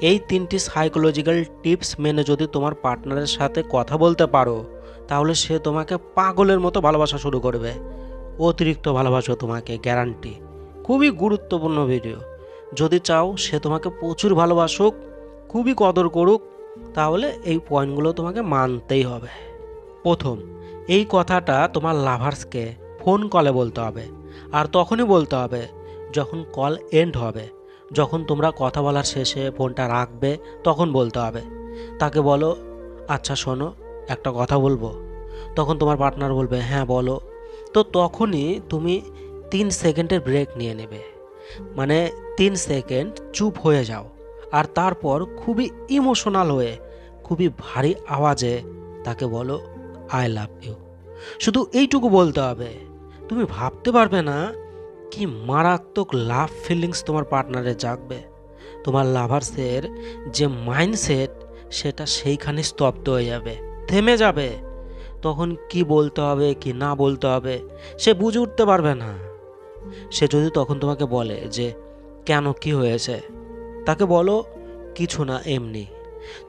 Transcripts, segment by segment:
এই 3টি psychological tips মেনে যদি তোমার পার্টনারের সাথে কথা বলতে পারো, তাহলে সে তোমাকে পাগলের মতো ভালোবাসা শুরু করবে। অতিরিক্ত ভালোবাসো তোমাকে, গ্যারান্টি। খুবই গুরুত্বপূর্ণ ভিডিও। যদি চাও সে তোমাকে প্রচুর ভালোবাসুক, খুবই কদর করুক, তাহলে এই পয়েন্টগুলো তোমাকে মানতেই হবে। প্রথম, এই কথাটা তোমার লাভার্সকে ফোন কলে বলতে হবে। আর তখনই বলতে হবে যখন কল এন্ড হবে, যখন তোমরা কথা বলার শেষে ফোনটা রাখবে, তখন বলতে হবে। তাকে বলো, আচ্ছা শোনো, একটা কথা বলবো। তখন তোমার পার্টনার বলবে, হ্যাঁ বলো। তো তখনই তুমি 3 সেকেন্ডের ব্রেক নিয়ে নেবে, মানে 3 সেকেন্ড চুপ হয়ে যাও। আর তারপর খুবই ইমোশনাল হয়ে, খুবই ভারী আওয়াজে তাকে বলো, আই লাভ ইউ। শুধু এইটুকু বলতে হবে। তুমি ভাবতে পারবে না কি মারাত্মক লাভ ফিলিংস তোমার পার্টনারে জাগবে। তোমার লাভার্সের যে মাইন্ডসেট, সেটা সেইখানে স্তব্ধ হয়ে যাবে, থেমে যাবে। তখন কি বলতে হবে কি না বলতে হবে সে বুঝে উঠতে পারবে না। সে যদি তখন তোমাকে বলে যে কেন, কি হয়েছে, তাকে বলো, কিছু না, এমনি।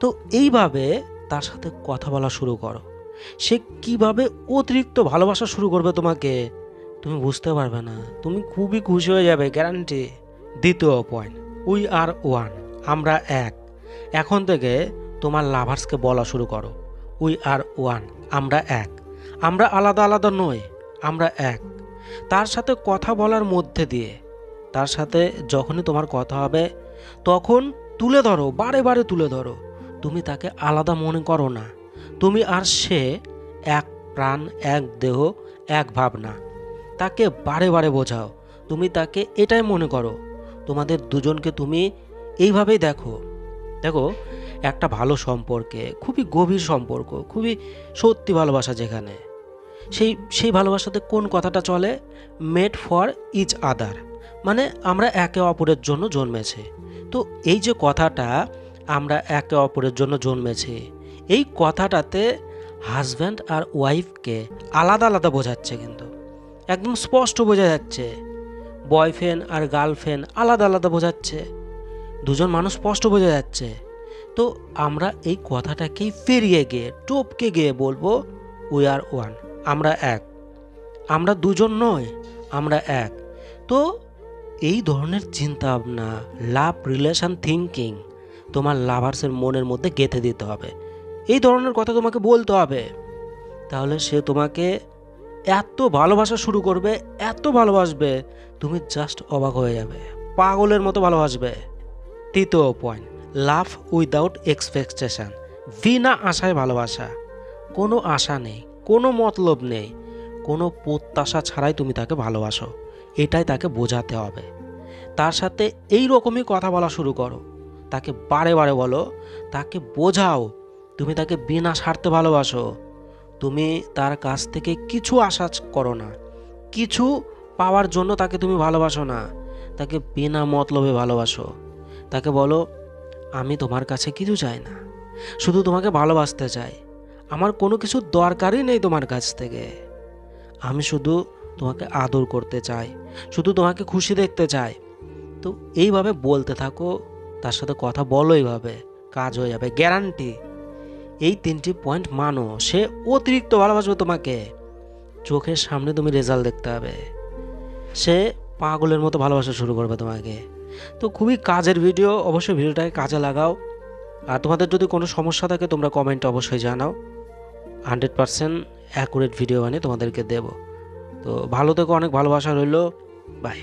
তো এইভাবে তার সাথে কথা বলা শুরু করো। সে কিভাবে অতিরিক্ত ভালোবাসা শুরু করবে তোমাকে, তুমি বুঝতে পারবে না। তুমি খুবই খুশি হয়ে যাবে, গ্যারান্টি। দ্বিতীয় পয়েন্ট, উই আর ওয়ান, আমরা এক। এখন থেকে তোমার লাভার্সকে বলা শুরু করো, উই আর ওয়ান, আমরা এক। আমরা আলাদা আলাদা নই, আমরা এক। তার সাথে কথা বলার মধ্যে দিয়ে, তার সাথে যখনই তোমার কথা হবে তখন তুলে ধরো, বারে বারে তুলে ধরো, তুমি তাকে আলাদা মনে করো না। তুমি আর সে এক প্রাণ, এক দেহ, এক ভাবনা। তাকে বারে বারে বোঝাও, তুমি তাকে এটাই মনে করো। তোমাদের দুজনকে তুমি এইভাবেই দেখো। দেখো, একটা ভালো সম্পর্কে, খুবই গভীর সম্পর্ক, খুবই সত্যি ভালোবাসা যেখানে, সেই সেই ভালোবাসাতে কোন কথাটা চলে, মেড ফর ইচ আদার, মানে আমরা একে অপরের জন্য জন্মেছে। তো এই যে কথাটা, আমরা একে অপরের জন্য জন্মেছে, এই কথাটাতে হাজব্যান্ড আর ওয়াইফকে আলাদা আলাদা বোঝাচ্ছে, কিন্তু একদম স্পষ্ট বোঝা যাচ্ছে। বয়ফ্রেন্ড আর গার্লফ্রেন্ড আলাদা আলাদা বোঝাচ্ছে, দুজন মানুষ স্পষ্ট বোঝা যাচ্ছে। তো আমরা এই কথাটাকেই ফিরিয়ে গিয়ে, টপকে গিয়ে বলবো, উই আর ওয়ান, আমরা এক। আমরা দুজন নয়, আমরা এক। তো এই ধরনের চিন্তা ভাবনা, লাভ রিলেশন থিঙ্কিং তোমার লাভার্সের মনের মধ্যে গেঁথে দিতে হবে। এই ধরনের কথা তোমাকে বলতে হবে। তাহলে সে তোমাকে এত ভালোবাসা শুরু করবে, এত ভালোবাসবে, তুমি জাস্ট অবাক হয়ে যাবে, পাগলের মতো ভালোবাসবে। তৃতীয় পয়েন্ট, লাভ উইদাউট এক্সপেকটেশন, বিনা আশায় ভালোবাসা। কোনো আশা নেই, কোনো মতলব নেই, কোনো প্রত্যাশা ছাড়াই তুমি তাকে ভালোবাসো, এটাই তাকে বোঝাতে হবে। তার সাথে এই রকমই কথা বলা শুরু করো, তাকে বারে বারে বলো, তাকে বোঝাও তুমি তাকে বিনা স্বার্থে ভালোবাসো। তুমি তার কাছ থেকে কিছু আশা করো না, কিছু পাওয়ার জন্য তাকে তুমি ভালোবাসো না, তাকে বিনা মতলবে ভালোবাসো। তাকে বলো, আমি তোমার কাছে কিছু চাই না, শুধু তোমাকে ভালোবাসতে চাই। আমার কোনো কিছু দরকারই নেই তোমার কাছ থেকে, আমি শুধু তোমাকে আদর করতে চাই, শুধু তোমাকে খুশি দেখতে চাই। তো এইভাবে বলতে থাকো, তার সাথে কথা বলো, এইভাবে কাজ হয়ে যাবে, গ্যারান্টি। এই 3টি পয়েন্ট মানো, সে অতিরিক্ত ভালোবাসবে তোমাকে। চোখের সামনে তুমি রেজাল্ট দেখতে হবে, সে পাগলের মতো ভালোবাসা শুরু করবে তোমাকে। তো খুবই কাজের ভিডিও, অবশ্যই ভিডিওটাকে কাজে লাগাও। আর তোমাদের যদি কোনো সমস্যা থাকে তোমরা কমেন্টে অবশ্যই জানাও, 100% অ্যাকুরেট ভিডিও বানিয়ে তোমাদেরকে দেব। তো ভালো থেকো, অনেক ভালোবাসা রইল, বাই।